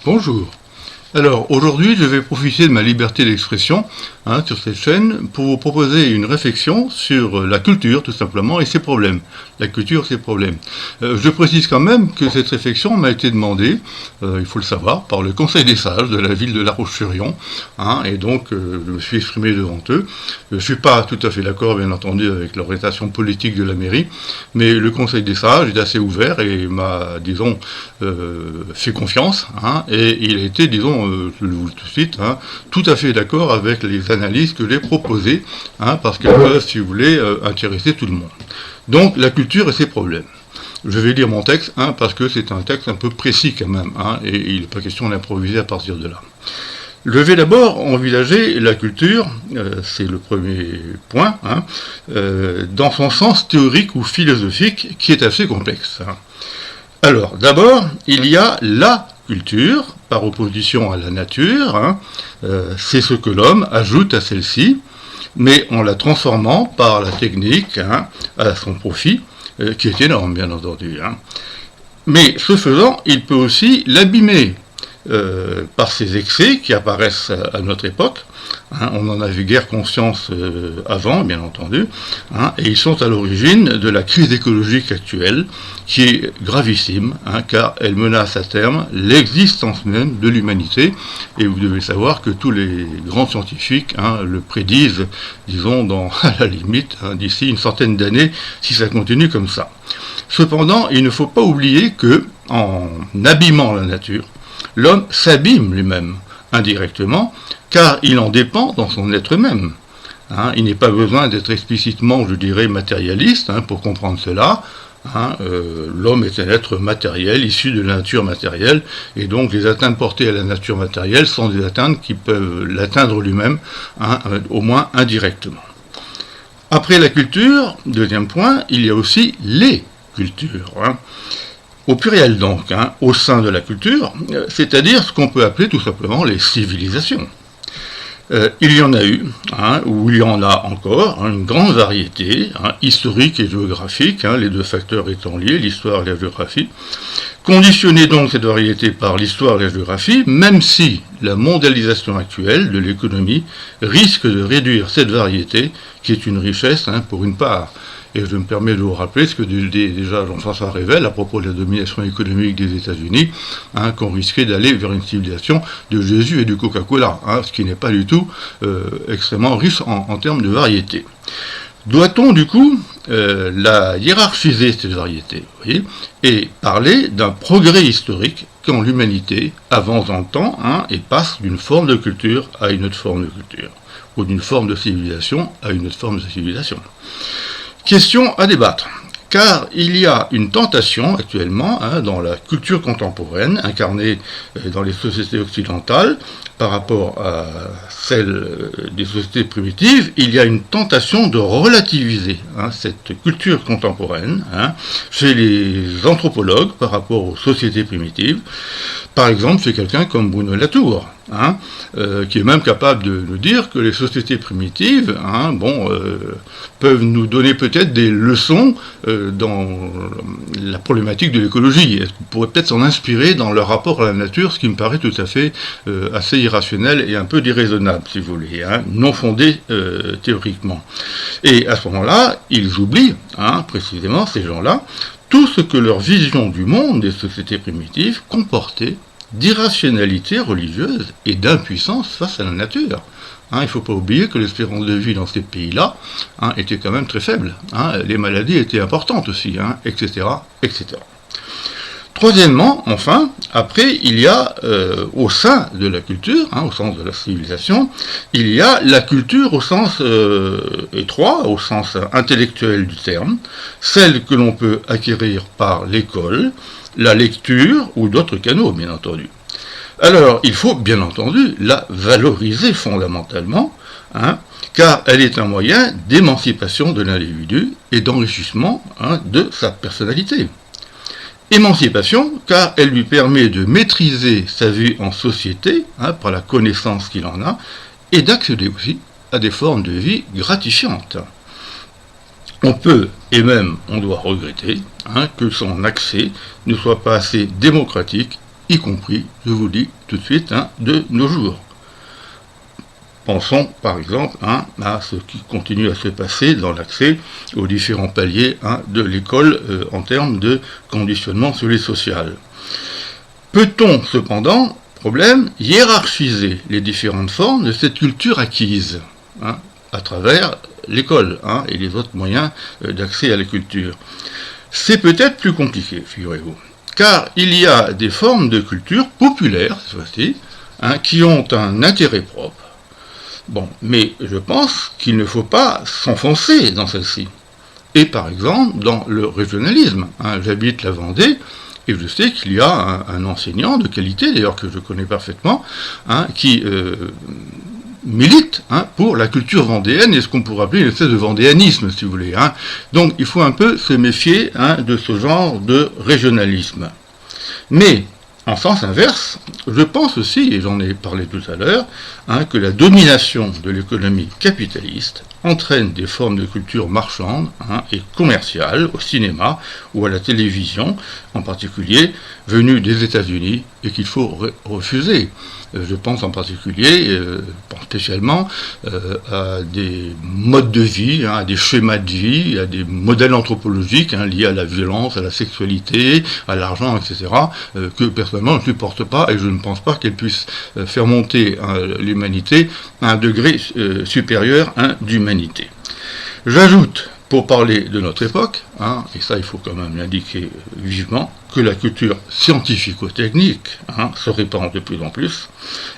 Bonjour. Alors aujourd'hui, je vais profiter de ma liberté d'expression sur cette chaîne pour vous proposer une réflexion sur la culture tout simplement et ses problèmes. La culture, ses problèmes. Je précise quand même que cette réflexion m'a été demandée, il faut le savoir, par le Conseil des sages de la ville de La Roche-sur-Yon, et donc je me suis exprimé devant eux. Je ne suis pas tout à fait d'accord, bien entendu, avec l'orientation politique de la mairie, mais le Conseil des sages est assez ouvert et m'a, disons, fait confiance, et il a été, disons, je le dis tout de suite, tout à fait d'accord avec les analyses que j'ai proposées, parce qu'elles peuvent, si vous voulez, intéresser tout le monde. Donc, la culture et ses problèmes. Je vais lire mon texte, parce que c'est un texte un peu précis quand même, et il n'est pas question d'improviser à partir de là. Je vais d'abord envisager la culture, c'est le premier point, dans son sens théorique ou philosophique, qui est assez complexe. Alors, d'abord, il y a la culture, par opposition à la nature, c'est ce que l'homme ajoute à celle-ci, mais en la transformant par la technique à son profit, qui est énorme, bien entendu. Mais ce faisant, il peut aussi l'abîmer par ces excès qui apparaissent à notre époque. On n'en avait guère conscience avant, bien entendu, et ils sont à l'origine de la crise écologique actuelle, qui est gravissime, car elle menace à terme l'existence même de l'humanité, et vous devez savoir que tous les grands scientifiques le prédisent, disons, à la limite, d'ici une centaine d'années, si ça continue comme ça. Cependant, il ne faut pas oublier que, en abîmant la nature, l'homme s'abîme lui-même, indirectement, car il en dépend dans son être même. Il n'est pas besoin d'être explicitement, je dirais, matérialiste pour comprendre cela. L'homme est un être matériel, issu de la nature matérielle, et donc les atteintes portées à la nature matérielle sont des atteintes qui peuvent l'atteindre lui-même, au moins indirectement. Après la culture, deuxième point, il y a aussi les cultures. Au pluriel donc, au sein de la culture, c'est-à-dire ce qu'on peut appeler tout simplement les civilisations. Il y en a eu, ou il y en a encore, une grande variété, historique et géographique, les deux facteurs étant liés, l'histoire et la géographie. Conditionnée donc cette variété par l'histoire et la géographie, même si la mondialisation actuelle de l'économie risque de réduire cette variété, qui est une richesse pour une part. Et je me permets de vous rappeler ce que déjà Jean-François révèle à propos de la domination économique des États-Unis, qu'on risquait d'aller vers une civilisation de Jésus et du Coca-Cola, ce qui n'est pas du tout extrêmement riche en termes de variété. Doit-on du coup la hiérarchiser, cette variété, et parler d'un progrès historique quand l'humanité avance dans le temps et passe d'une forme de culture à une autre forme de culture, ou d'une forme de civilisation à une autre forme de civilisation. Question à débattre, car il y a une tentation actuellement dans la culture contemporaine, incarnée dans les sociétés occidentales, par rapport à celle des sociétés primitives, il y a une tentation de relativiser cette culture contemporaine chez les anthropologues par rapport aux sociétés primitives. Par exemple, chez quelqu'un comme Bruno Latour, qui est même capable de dire que les sociétés primitives peuvent nous donner peut-être des leçons dans la problématique de l'écologie. Est-ce qu'on pourrait peut-être s'en inspirer dans leur rapport à la nature, ce qui me paraît tout à fait assez irrationnel et un peu déraisonnable, si vous voulez, non fondé théoriquement. Et à ce moment-là, ils oublient, précisément, ces gens-là, tout ce que leur vision du monde des sociétés primitives comportait d'irrationalité religieuse et d'impuissance face à la nature. Il ne faut pas oublier que l'espérance de vie dans ces pays-là était quand même très faible. Les maladies étaient importantes aussi, etc., etc. Troisièmement, enfin, après, il y a au sein de la culture, au sens de la civilisation, il y a la culture au sens étroit, au sens intellectuel du terme, celle que l'on peut acquérir par l'école, la lecture ou d'autres canaux, bien entendu. Alors, il faut bien entendu la valoriser fondamentalement, car elle est un moyen d'émancipation de l'individu et d'enrichissement de sa personnalité. Émancipation, car elle lui permet de maîtriser sa vie en société, par la connaissance qu'il en a, et d'accéder aussi à des formes de vie gratifiantes. On peut, et même on doit regretter, que son accès ne soit pas assez démocratique y compris, je vous dis tout de suite, de nos jours. Pensons par exemple à ce qui continue à se passer dans l'accès aux différents paliers de l'école en termes de conditionnement sur les sociales. Peut-on cependant, problème, hiérarchiser les différentes formes de cette culture acquise à travers l'école et les autres moyens d'accès à la culture? C'est peut-être plus compliqué, figurez-vous, car il y a des formes de culture populaires, cette fois-ci, qui ont un intérêt propre. Bon, mais je pense qu'il ne faut pas s'enfoncer dans celle-ci. Et par exemple, dans le régionalisme, j'habite la Vendée, et je sais qu'il y a un enseignant de qualité, d'ailleurs que je connais parfaitement, qui milite pour la culture vendéenne et ce qu'on pourrait appeler une espèce de vendéanisme, si vous voulez. Donc il faut un peu se méfier de ce genre de régionalisme. Mais, en sens inverse, je pense aussi, et j'en ai parlé tout à l'heure, que la domination de l'économie capitaliste entraîne des formes de culture marchande et commerciale au cinéma ou à la télévision, en particulier venues des États-Unis, et qu'il faut refuser. Je pense en particulier, spécialement, à des modes de vie, à des schémas de vie, à des modèles anthropologiques liés à la violence, à la sexualité, à l'argent, etc., que personnellement je ne supporte pas et je ne pense pas qu'elles puissent faire monter l'humanité à un degré supérieur d'humanité. J'ajoute, pour parler de notre époque, et ça il faut quand même l'indiquer vivement, que la culture scientifico-technique se répand de plus en plus,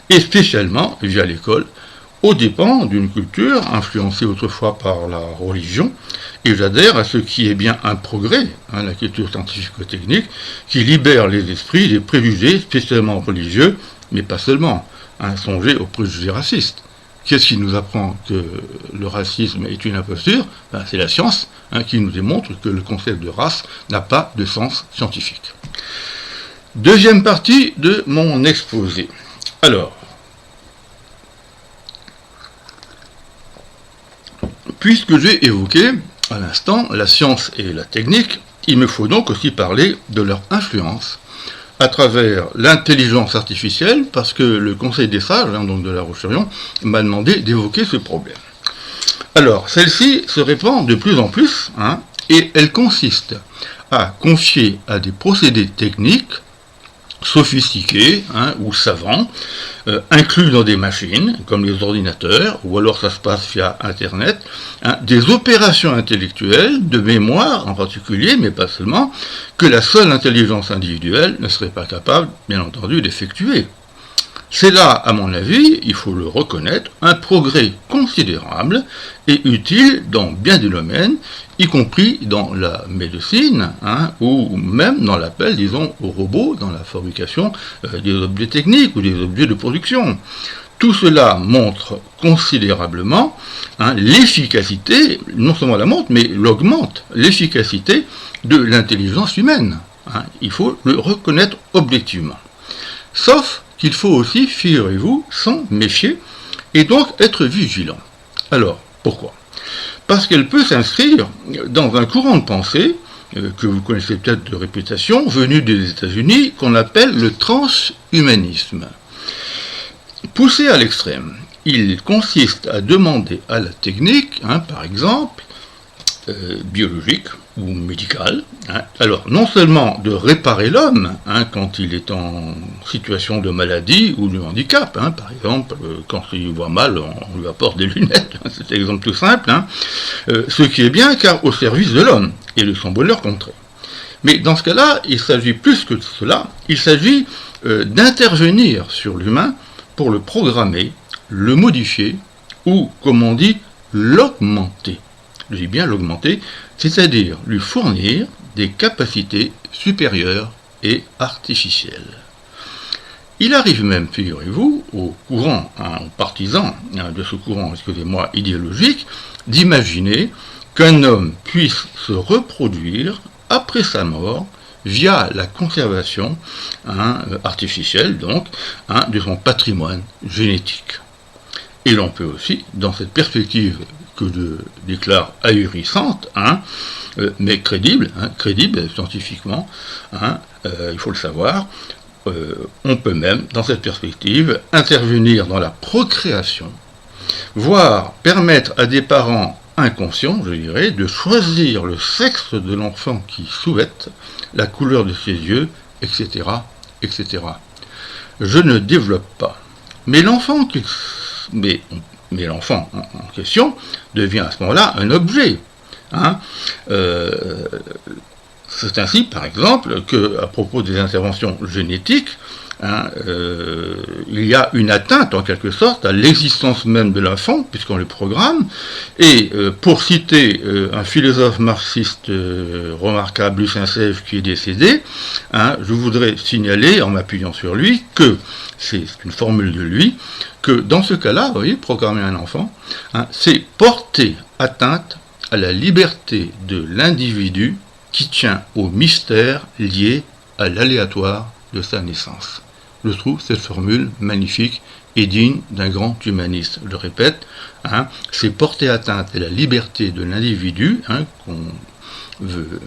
et spécialement via l'école, aux dépens d'une culture influencée autrefois par la religion, et j'adhère à ce qui est bien un progrès, la culture scientifico-technique, qui libère les esprits des préjugés spécialement religieux, mais pas seulement. Songez aux préjugés racistes. Qu'est-ce qui nous apprend que le racisme est une imposture? C'est la science qui nous démontre que le concept de race n'a pas de sens scientifique. Deuxième partie de mon exposé. Alors, puisque j'ai évoqué à l'instant la science et la technique, il me faut donc aussi parler de leur influence à travers l'intelligence artificielle, parce que le Conseil des sages, donc de La Roche-sur-Yon, m'a demandé d'évoquer ce problème. Alors, celle-ci se répand de plus en plus, et elle consiste à confier à des procédés techniques sophistiqués ou savants, inclus dans des machines, comme les ordinateurs, ou alors ça se passe via Internet, des opérations intellectuelles, de mémoire en particulier, mais pas seulement, que la seule intelligence individuelle ne serait pas capable, bien entendu, d'effectuer. C'est là, à mon avis, il faut le reconnaître, un progrès considérable et utile dans bien des domaines, y compris dans la médecine, ou même dans l'appel, disons, aux robots, dans la fabrication des objets techniques ou des objets de production. Tout cela montre considérablement l'efficacité, non seulement la montre, mais l'augmente, l'efficacité de l'intelligence humaine. Il faut le reconnaître objectivement. Sauf qu'il faut aussi, figurez-vous, s'en méfier et donc être vigilant. Alors, pourquoi? Parce qu'elle peut s'inscrire dans un courant de pensée, que vous connaissez peut-être de réputation, venu des États-Unis, qu'on appelle le transhumanisme. Poussé à l'extrême, il consiste à demander à la technique, par exemple, biologique ou médicale, alors non seulement de réparer l'homme quand il est en situation de maladie ou de handicap, par exemple quand il voit mal on lui apporte des lunettes, c'est un exemple tout simple, ce qui est bien car au service de l'homme et de son bonheur contré. Mais dans ce cas-là, il s'agit plus que de cela, il s'agit d'intervenir sur l'humain pour le programmer, le modifier ou, comme on dit, l'augmenter. Je dis bien l'augmenter, c'est-à-dire lui fournir des capacités supérieures et artificielles. Il arrive même, figurez-vous, aux courants, aux partisans de ce courant, idéologique, d'imaginer qu'un homme puisse se reproduire après sa mort via la conservation artificielle, donc, de son patrimoine génétique. Et l'on peut aussi, dans cette perspective que je déclare ahurissante, mais crédible scientifiquement, il faut le savoir, on peut même, dans cette perspective, intervenir dans la procréation, voire permettre à des parents inconscients, je dirais, de choisir le sexe de l'enfant qu'ils souhaitent, la couleur de ses yeux, etc., etc. Je ne développe pas. Mais l'enfant en question devient à ce moment-là un objet. Hein. C'est ainsi, par exemple, qu'à propos des interventions génétiques, il y a une atteinte, en quelque sorte, à l'existence même de l'enfant, puisqu'on le programme. Et pour citer un philosophe marxiste remarquable, Lucien Sèvres, qui est décédé, je voudrais signaler, en m'appuyant sur lui, que, c'est une formule de lui, que dans ce cas-là, vous voyez, programmer un enfant, c'est porter atteinte à la liberté de l'individu qui tient au mystère lié à l'aléatoire de sa naissance. Je trouve cette formule magnifique et digne d'un grand humaniste. Je le répète, c'est porter atteinte à la liberté de l'individu, qu'on veut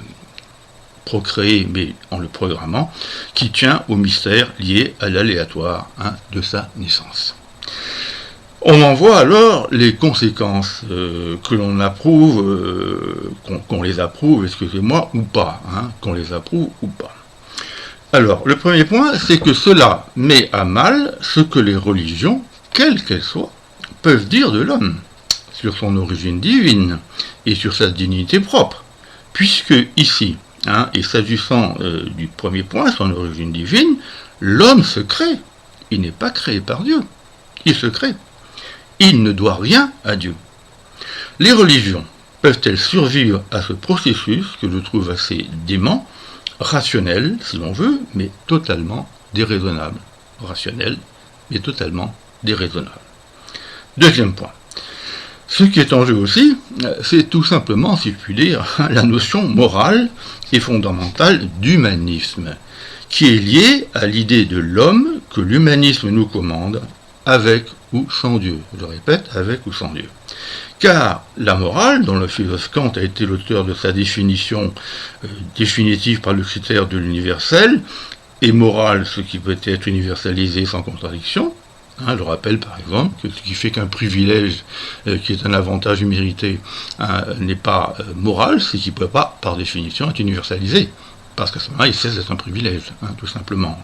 procréer, mais en le programmant, qui tient au mystère lié à l'aléatoire de sa naissance. On en voit alors les conséquences, que l'on approuve, qu'on les approuve, excusez-moi, ou pas, qu'on les approuve ou pas. Alors, le premier point, c'est que cela met à mal ce que les religions, quelles qu'elles soient, peuvent dire de l'homme, sur son origine divine et sur sa dignité propre, puisque ici, et s'agissant du premier point, son origine divine, l'homme se crée, il n'est pas créé par Dieu, il se crée. Il ne doit rien à Dieu. Les religions peuvent-elles survivre à ce processus que je trouve assez dément, rationnel, si l'on veut, mais totalement déraisonnable. Rationnel, mais totalement déraisonnable. Deuxième point. Ce qui est en jeu aussi, c'est tout simplement, si je puis dire, la notion morale et fondamentale d'humanisme, qui est liée à l'idée de l'homme que l'humanisme nous commande, avec ou sans Dieu. Je le répète, avec ou sans Dieu. Car la morale, dont le philosophe Kant a été l'auteur de sa définition définitive par le critère de l'universel, est morale ce qui peut être universalisé sans contradiction. Je rappelle par exemple que ce qui fait qu'un privilège qui est un avantage mérité n'est pas moral, c'est qu'il ne peut pas, par définition, être universalisé. Parce qu'à ce moment-là, il cesse d'être un privilège, tout simplement.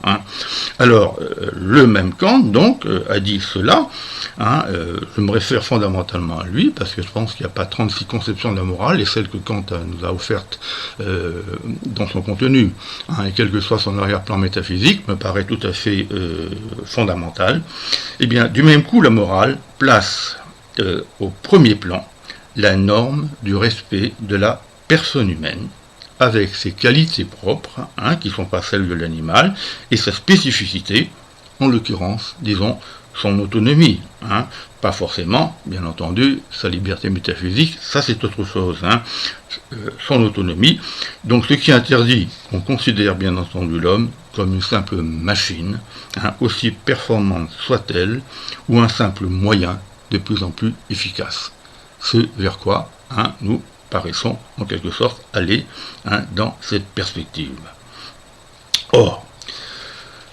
Alors, le même Kant, donc, a dit cela. Je me réfère fondamentalement à lui, parce que je pense qu'il n'y a pas 36 conceptions de la morale, et celle que Kant nous a offerte dans son contenu, et quel que soit son arrière-plan métaphysique, me paraît tout à fait fondamentale. Eh bien, du même coup, la morale place au premier plan la norme du respect de la personne humaine, avec ses qualités propres, qui ne sont pas celles de l'animal, et sa spécificité, en l'occurrence, disons, son autonomie. Pas forcément, bien entendu, sa liberté métaphysique, ça c'est autre chose. Son autonomie. Donc ce qui interdit qu'on considère bien entendu l'homme comme une simple machine, aussi performante soit-elle, ou un simple moyen de plus en plus efficace. Ce vers quoi nous paraissons en quelque sorte aller dans cette perspective. Or,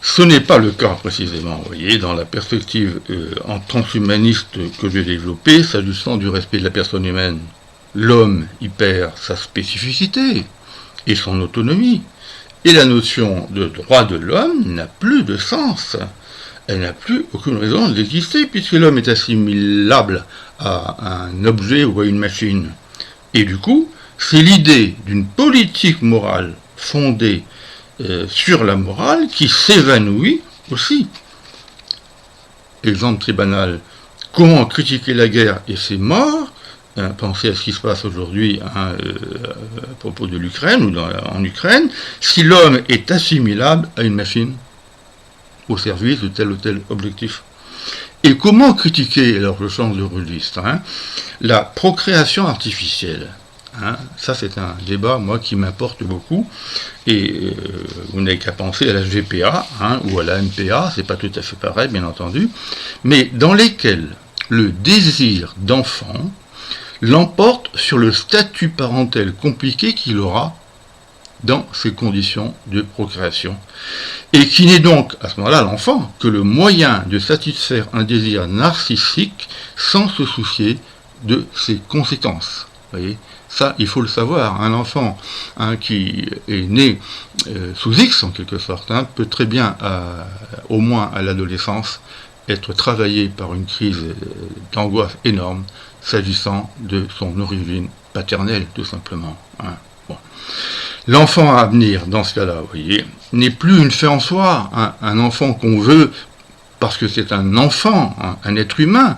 ce n'est pas le cas précisément, vous voyez, dans la perspective en transhumaniste que j'ai développée, s'agissant du respect de la personne humaine. L'homme y perd sa spécificité et son autonomie, et la notion de droit de l'homme n'a plus de sens. Elle n'a plus aucune raison d'exister, puisque l'homme est assimilable à un objet ou à une machine. Et du coup, c'est l'idée d'une politique morale fondée sur la morale qui s'évanouit aussi. Exemple très banal, comment critiquer la guerre et ses morts, pensez à ce qui se passe aujourd'hui à propos de l'Ukraine ou en Ukraine, si l'homme est assimilable à une machine au service de tel ou tel objectif. Et comment critiquer, alors je change de registre, la procréation artificielle. Ça c'est un débat, moi, qui m'importe beaucoup, et vous n'avez qu'à penser à la GPA, ou à la MPA, c'est pas tout à fait pareil, bien entendu, mais dans lesquels le désir d'enfant l'emporte sur le statut parental compliqué qu'il aura dans ces conditions de procréation, et qui n'est donc à ce moment-là l'enfant que le moyen de satisfaire un désir narcissique sans se soucier de ses conséquences. Vous voyez, ça, il faut le savoir. Un enfant qui est né sous X, en quelque sorte, peut très bien, au moins à l'adolescence, être travaillé par une crise d'angoisse énorme s'agissant de son origine paternelle, tout simplement. Bon. L'enfant à venir, dans ce cas-là, vous voyez, n'est plus une fin en soi, un enfant qu'on veut parce que c'est un enfant, un être humain,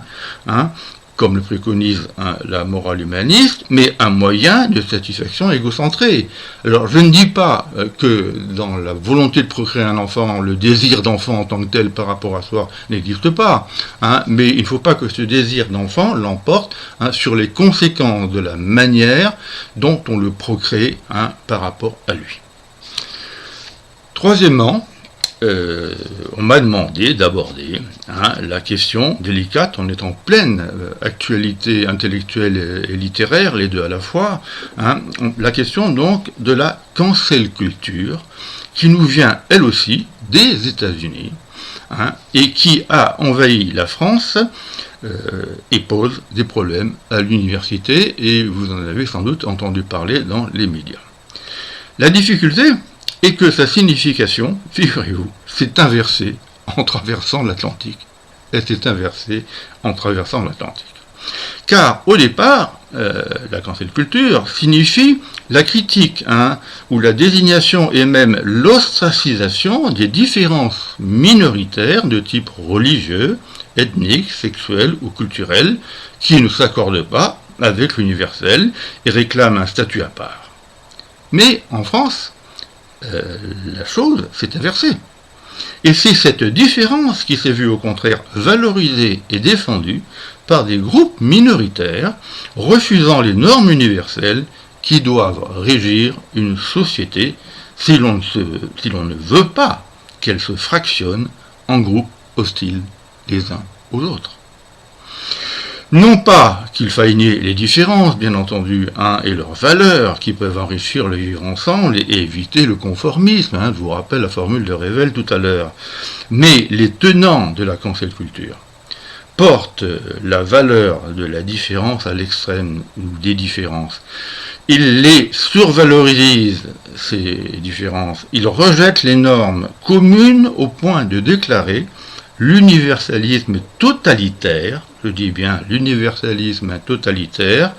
comme le préconise la morale humaniste, mais un moyen de satisfaction égocentrée. Alors je ne dis pas que dans la volonté de procréer un enfant, le désir d'enfant en tant que tel par rapport à soi n'existe pas, mais il ne faut pas que ce désir d'enfant l'emporte sur les conséquences de la manière dont on le procrée par rapport à lui. Troisièmement, on m'a demandé d'aborder la question délicate, on est en pleine actualité intellectuelle et littéraire, les deux à la fois, la question donc de la cancel culture, qui nous vient elle aussi des États-Unis, et qui a envahi la France et pose des problèmes à l'université, et vous en avez sans doute entendu parler dans les médias. La difficulté, et que sa signification, figurez-vous, s'est inversée en traversant l'Atlantique. Elle s'est inversée en traversant l'Atlantique. Car au départ, la cancel culture signifie la critique, ou la désignation et même l'ostracisation des différences minoritaires de type religieux, ethnique, sexuel ou culturel qui ne s'accordent pas avec l'universel et réclament un statut à part. Mais en France, la chose s'est inversée. Et c'est cette différence qui s'est vue au contraire valorisée et défendue par des groupes minoritaires refusant les normes universelles qui doivent régir une société si l'on ne veut pas qu'elle se fractionne en groupes hostiles les uns aux autres. Non pas qu'il faille nier les différences, bien entendu, et leurs valeurs, qui peuvent enrichir le vivre ensemble et éviter le conformisme, je vous rappelle la formule de Revel tout à l'heure, mais les tenants de la cancel culture portent la valeur de la différence à l'extrême ou des différences. Ils les survalorisent, ces différences, ils rejettent les normes communes au point de déclarer l'universalisme totalitaire, je dis bien l'universalisme totalitaire,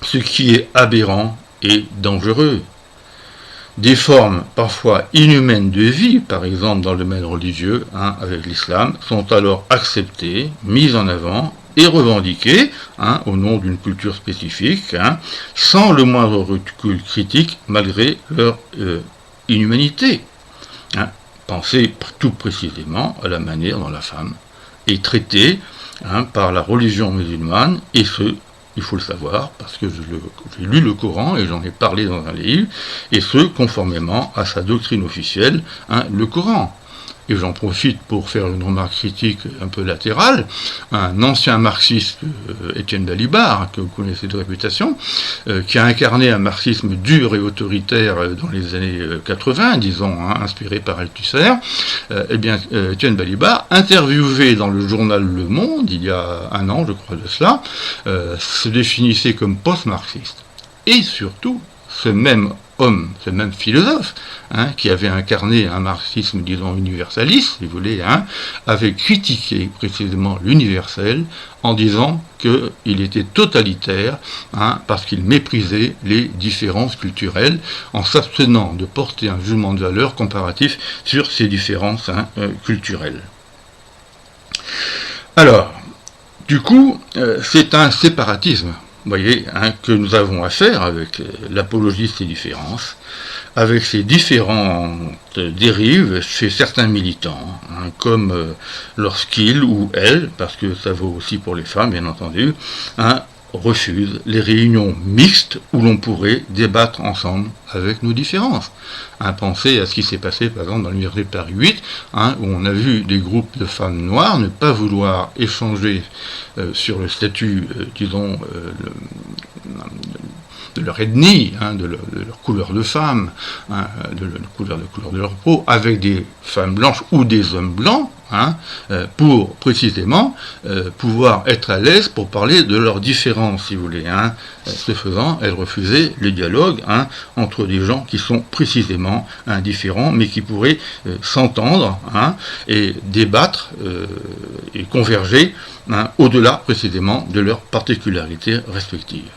ce qui est aberrant et dangereux. Des formes parfois inhumaines de vie, par exemple dans le domaine religieux, avec l'islam, sont alors acceptées, mises en avant et revendiquées au nom d'une culture spécifique, sans le moindre recul critique, malgré leur inhumanité. Pensez tout précisément à la manière dont la femme est traitée par la religion musulmane, et ce, il faut le savoir, parce que j'ai lu le Coran et j'en ai parlé dans un livre, et ce, conformément à sa doctrine officielle, le Coran. Et j'en profite pour faire une remarque critique un peu latérale. Un ancien marxiste, Étienne Balibar, que vous connaissez de réputation, qui a incarné un marxisme dur et autoritaire dans les années 80, disons, inspiré par Althusser, Étienne Balibar, interviewé dans le journal Le Monde, il y a un an, je crois de cela, se définissait comme post-marxiste. Et surtout, ce même homme, ce même philosophe, qui avait incarné un marxisme, disons, universaliste, si vous voulez, avait critiqué précisément l'universel en disant qu'il était totalitaire, parce qu'il méprisait les différences culturelles, en s'abstenant de porter un jugement de valeur comparatif sur ces différences culturelles. Alors, du coup, c'est un séparatisme, vous voyez, que nous avons à faire avec l'apologie de ces différences, avec ces différentes dérives chez certains militants, comme lorsqu'ils ou elles, parce que ça vaut aussi pour les femmes, bien entendu, refusent les réunions mixtes où l'on pourrait débattre ensemble avec nos différences. Pensez à ce qui s'est passé, par exemple, dans l'université de Paris 8, où on a vu des groupes de femmes noires ne pas vouloir échanger sur le statut, disons, leur ethnie, de leur couleur de femme, de leur couleur de leur peau, avec des femmes blanches ou des hommes blancs, pour précisément pouvoir être à l'aise pour parler de leurs différences, si vous voulez. Ce faisant, elle refusait le dialogue entre des gens qui sont précisément différents, mais qui pourraient s'entendre et débattre et converger au-delà précisément de leurs particularités respectives.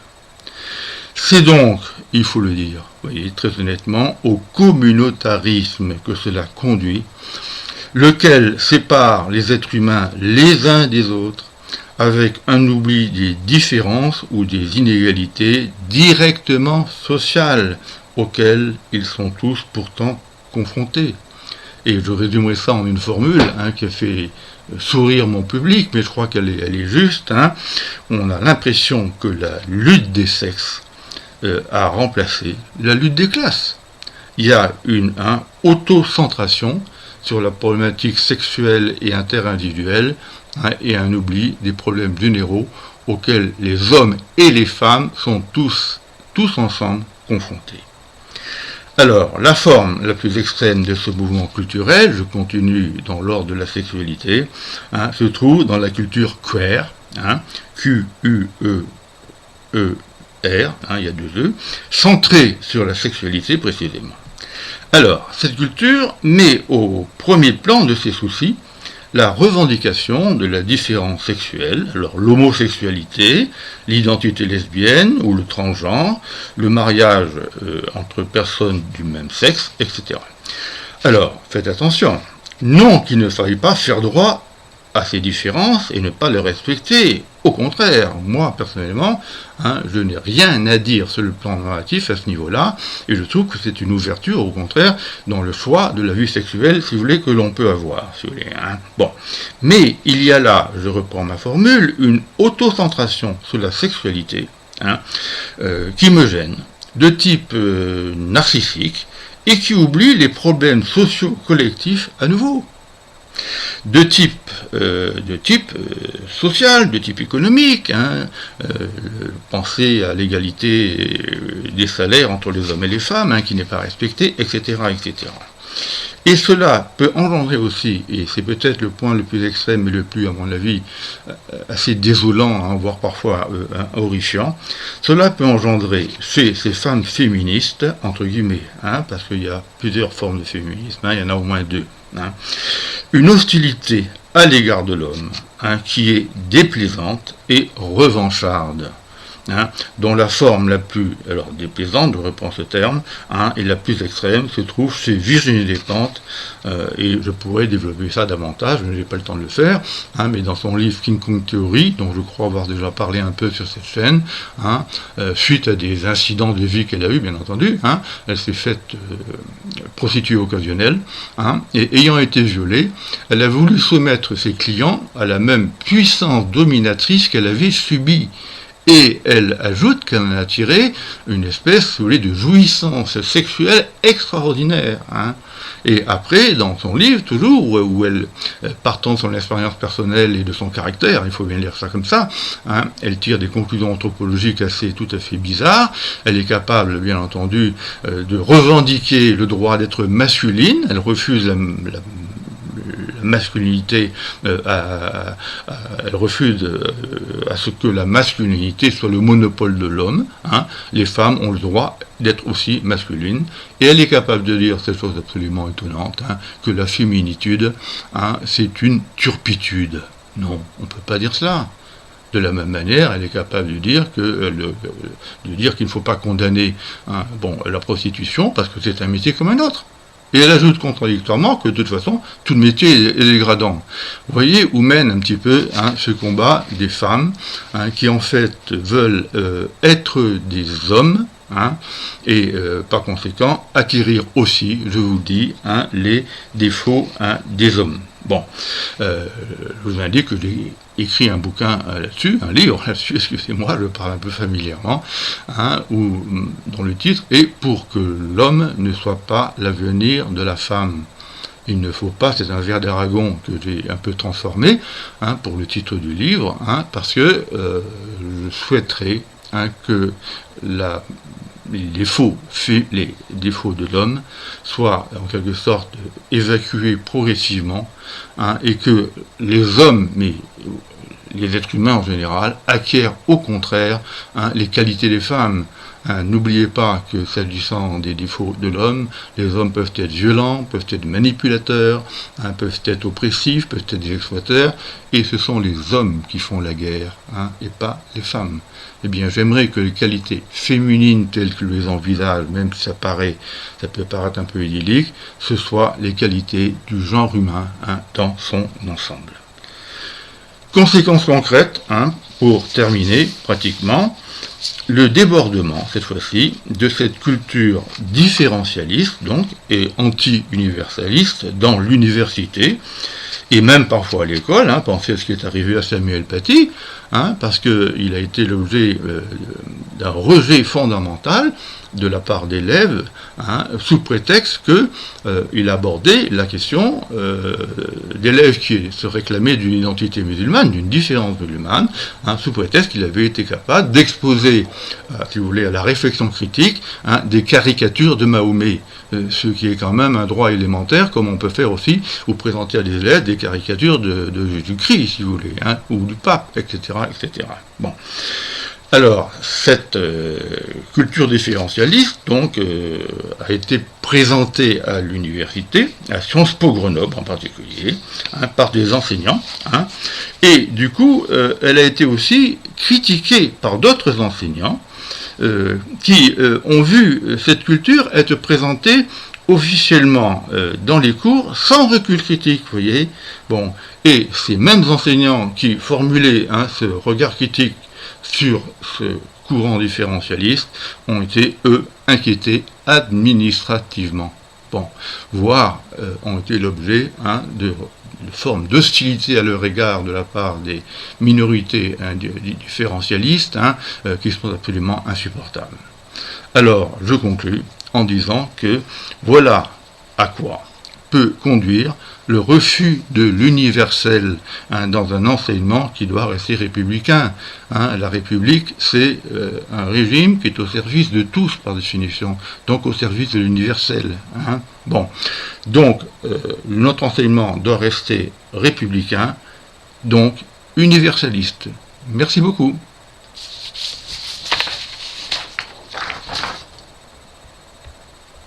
C'est donc, il faut le dire, voyez, très honnêtement, au communautarisme que cela conduit, lequel sépare les êtres humains les uns des autres, avec un oubli des différences ou des inégalités directement sociales auxquelles ils sont tous pourtant confrontés. Et je résumerai ça en une formule qui a fait sourire mon public, mais je crois qu'elle est juste. On a l'impression que la lutte des sexes a remplacé la lutte des classes. Il y a une autocentration sur la problématique sexuelle et interindividuelle et un oubli des problèmes généraux auxquels les hommes et les femmes sont tous ensemble confrontés. Alors, la forme la plus extrême de ce mouvement culturel, je continue dans l'ordre de la sexualité, se trouve dans la culture queer, Q-U-E-E-R, il y a 2 E, centrée sur la sexualité précisément. Alors, cette culture met au premier plan de ses soucis la revendication de la différence sexuelle, alors l'homosexualité, l'identité lesbienne ou le transgenre, le mariage entre personnes du même sexe, etc. Alors, faites attention, non qu'il ne faille pas faire droit à ces différences et ne pas les respecter. Au contraire, moi personnellement, je n'ai rien à dire sur le plan narratif à ce niveau-là, et je trouve que c'est une ouverture, au contraire, dans le choix de la vie sexuelle, si vous voulez, que l'on peut avoir, si vous voulez. Bon, mais il y a là, je reprends ma formule, une autocentration sur la sexualité, qui me gêne, de type narcissique, et qui oublie les problèmes sociaux collectifs à nouveau. De type social, de type économique, pensez à l'égalité des salaires entre les hommes et les femmes, qui n'est pas respectée, etc., etc. Et cela peut engendrer aussi, et c'est peut-être le point le plus extrême et le plus, à mon avis, assez désolant, voire parfois horrifiant, cela peut engendrer chez ces femmes féministes, entre guillemets, parce qu'il y a plusieurs formes de féminisme, il y en a au moins 2, une hostilité à l'égard de l'homme, qui est déplaisante et revancharde, dont la forme la plus, alors déplaisante, je reprends ce terme, et la plus extrême se trouve chez Virginie Despentes, et je pourrais développer ça davantage, mais je n'ai pas le temps de le faire, mais dans son livre King Kong Theory, dont je crois avoir déjà parlé un peu sur cette chaîne, suite à des incidents de vie qu'elle a eu, bien entendu, elle s'est faite prostituée occasionnelle, et ayant été violée, elle a voulu soumettre ses clients à la même puissance dominatrice qu'elle avait subie. Et elle ajoute qu'elle en a tiré une espèce, si vous voulez, de jouissance sexuelle extraordinaire. Et après, dans son livre, toujours, où elle, partant de son expérience personnelle et de son caractère, il faut bien lire ça comme ça, elle tire des conclusions anthropologiques assez tout à fait bizarres. Elle est capable, bien entendu, de revendiquer le droit d'être masculine. Elle refuse la masculinité, elle refuse à ce que la masculinité soit le monopole de l'homme. Les femmes ont le droit d'être aussi masculines, et elle est capable de dire cette chose absolument étonnante, que la féminitude, c'est une turpitude. Non, on ne peut pas dire cela. De la même manière, elle est capable de dire qu'il ne faut pas condamner la prostitution parce que c'est un métier comme un autre. Et elle ajoute contradictoirement que de toute façon, tout le métier est dégradant. Vous voyez où mène un petit peu ce combat des femmes qui en fait veulent être des hommes et par conséquent acquérir aussi, je vous le dis, les défauts des hommes. Bon, je vous indique que j'ai écrit un bouquin là-dessus, un livre là-dessus, excusez-moi, je parle un peu familièrement, dont le titre est « Pour que l'homme ne soit pas l'avenir de la femme ». Il ne faut pas, c'est un vers d'Aragon que j'ai un peu transformé pour le titre du livre, parce que je souhaiterais que les défauts de l'homme soient en quelque sorte évacués progressivement, et que les hommes, mais les êtres humains en général, acquièrent au contraire les qualités des femmes. N'oubliez pas que s'agissant des défauts de l'homme, les hommes peuvent être violents, peuvent être manipulateurs, peuvent être oppressifs, peuvent être des exploiteurs, et ce sont les hommes qui font la guerre, et pas les femmes. Eh bien, j'aimerais que les qualités féminines telles que je les envisage, même si ça peut paraître un peu idyllique, ce soient les qualités du genre humain dans son ensemble. Conséquences concrètes, pour terminer pratiquement, le débordement, cette fois-ci, de cette culture différentialiste, donc, et anti-universaliste dans l'université, et même parfois à l'école, pensez à ce qui est arrivé à Samuel Paty, parce qu'il a été l'objet d'un rejet fondamental de la part d'élèves, sous prétexte qu'il abordait la question d'élèves qui se réclamaient d'une identité musulmane, d'une différence musulmane, sous prétexte qu'il avait été capable d'exposer, si vous voulez, à la réflexion critique, des caricatures de Mahomet, ce qui est quand même un droit élémentaire, comme on peut faire aussi, ou présenter à des élèves des caricatures de Jésus-Christ, si vous voulez, ou du pape, etc., etc. Bon. Alors, cette culture différentialiste, donc, a été présentée à l'université, à Sciences Po Grenoble en particulier, par des enseignants, et du coup, elle a été aussi critiquée par d'autres enseignants qui ont vu cette culture être présentée officiellement dans les cours sans recul critique, vous voyez. Bon, et ces mêmes enseignants qui formulaient ce regard critique sur ce courant différentialiste ont été, eux, inquiétés administrativement. Bon, voire ont été l'objet de formes d'hostilité à leur égard de la part des minorités différentialistes qui sont absolument insupportables. Alors, je conclus en disant que voilà à quoi peut conduire le refus de l'universel dans un enseignement qui doit rester républicain. La République, c'est un régime qui est au service de tous, par définition, donc au service de l'universel. Bon, donc notre enseignement doit rester républicain, donc universaliste. Merci beaucoup.